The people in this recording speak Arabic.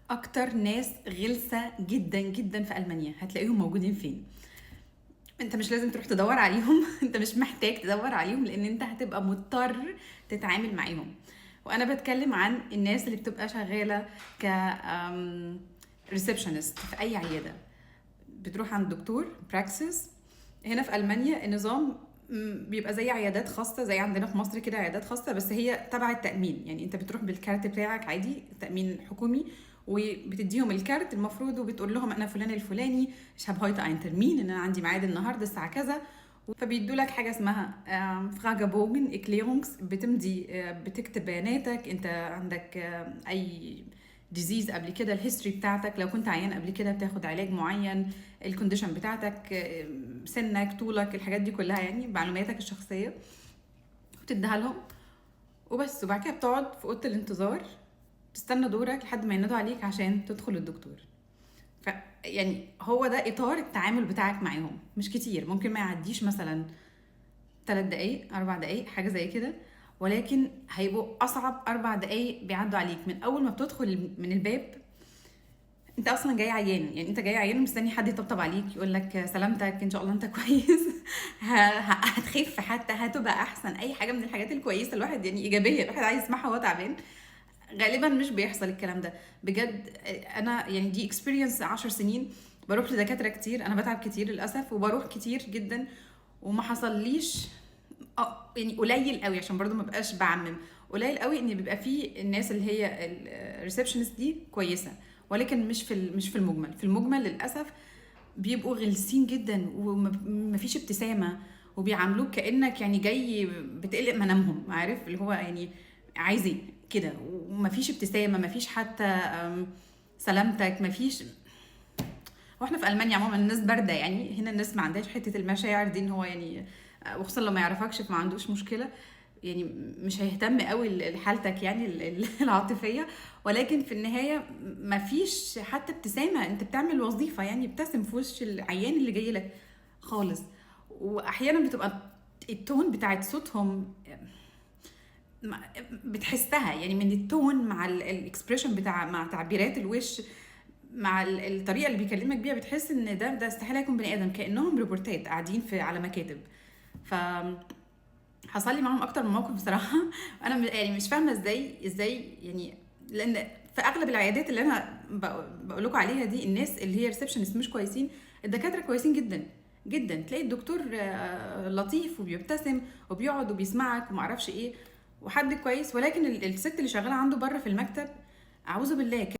اكتر ناس غلسه جدا جدا في المانيا هتلاقيهم موجودين فين؟ انت مش لازم تروح تدور عليهم انت مش محتاج تدور عليهم لان انت هتبقى مضطر تتعامل معاهم. وانا بتكلم عن الناس اللي بتبقى شغاله ك ريسبشنست في اي عياده، بتروح عند دكتور براكسس. هنا في المانيا النظام بيبقى زي عيادات خاصه، زي عندنا في مصر كده عيادات خاصه، بس هي تبع التامين. يعني انت بتروح بالكارت بتاعك عادي، تامين حكومي، وبتديهم الكارت المفروض، وبتقول لهم انا فلان الفلاني شاب هايت اينترمين، ان انا عندي ميعاد النهارده الساعه كذا. فبيدوا لك حاجه اسمها فراجابوجن اكليرونجز، بتمضي بتكتب بياناتك، انت عندك اي ديزيز قبل كده، الهيستوري بتاعتك، لو كنت عيان قبل كده بتاخد علاج معين، الكونديشن بتاعتك، سنك، طولك، الحاجات دي كلها، يعني معلوماتك الشخصيه بتديها لهم وبس. وبعد كده بتقعد في اوضه الانتظار تستنى دورك لحد ما ينادوا عليك عشان تدخل الدكتور. ف يعني هو ده اطار التعامل بتاعك معاهم، مش كتير، ممكن ما يعديش مثلا 3 دقايق 4 دقايق حاجه زي كده، ولكن هيبقوا اصعب 4 دقايق بيعدوا عليك من اول ما بتدخل من الباب. انت اصلا جاي عيان، يعني انت جاي عيان مستني حد يطبطب عليك يقول لك سلامتك ان شاء الله انت كويس هتخف، حتى هتبقى احسن، اي حاجه من الحاجات الكويسه الواحد يعني ايجابيه الواحد عايز يسمعها وهو تعبان. غالبا مش بيحصل الكلام ده بجد. انا يعني دي اكسبيرينس 10 سنين، بروح لدكاتره كتير، انا بتعب كتير للاسف وبروح كتير جدا، وما حصليش يعني قليل قوي عشان برضو ما بقاش بعمم، قليل قوي ان بيبقى فيه الناس اللي هي الريسبشنست دي كويسه، ولكن مش في المجمل. في المجمل للاسف بيبقوا غلسين جدا ومفيش ابتسامه، وبيعاملوك كانك يعني جاي بتقلق منامهم، عارف اللي هو يعني عايز ايه كده، ومفيش ابتسامه، مفيش حتى سلامتك، مفيش. واحنا في المانيا عموما الناس بارده، يعني هنا الناس ما عندهاش حته المشاعر دي، ان هو يعني وخصوصا لما يعرفكش فما عندوش مشكله، يعني مش هيهتم قوي لحالتك يعني العاطفيه. ولكن في النهايه مفيش حتى ابتسامه، انت بتعمل وظيفه، يعني ابتسم في وش العيان اللي جاي لك خالص. واحيانا بتبقى التون بتاعت صوتهم بتحسها، يعني من التون مع الاكسبريشن بتاع، مع تعبيرات الوش، مع الطريقه اللي بيكلمك بيها، بتحس ان ده استحاله يكون بني ادم، كانهم روبوتات قاعدين في على مكاتب. ف حصل لي معاهم اكتر من موقف بصراحه انا يعني مش فاهمه ازاي يعني، لان في اغلب العيادات اللي انا بقول لكم عليها دي، الناس اللي هي ريسبشنست مش كويسين، الدكاتره كويسين جدا جدا، تلاقي الدكتور لطيف وبيبتسم وبيقعد وبيسمعك وما اعرفش ايه، وحد كويس. ولكن الست اللي شغاله عنده بره في المكتب، اعوذ بالله،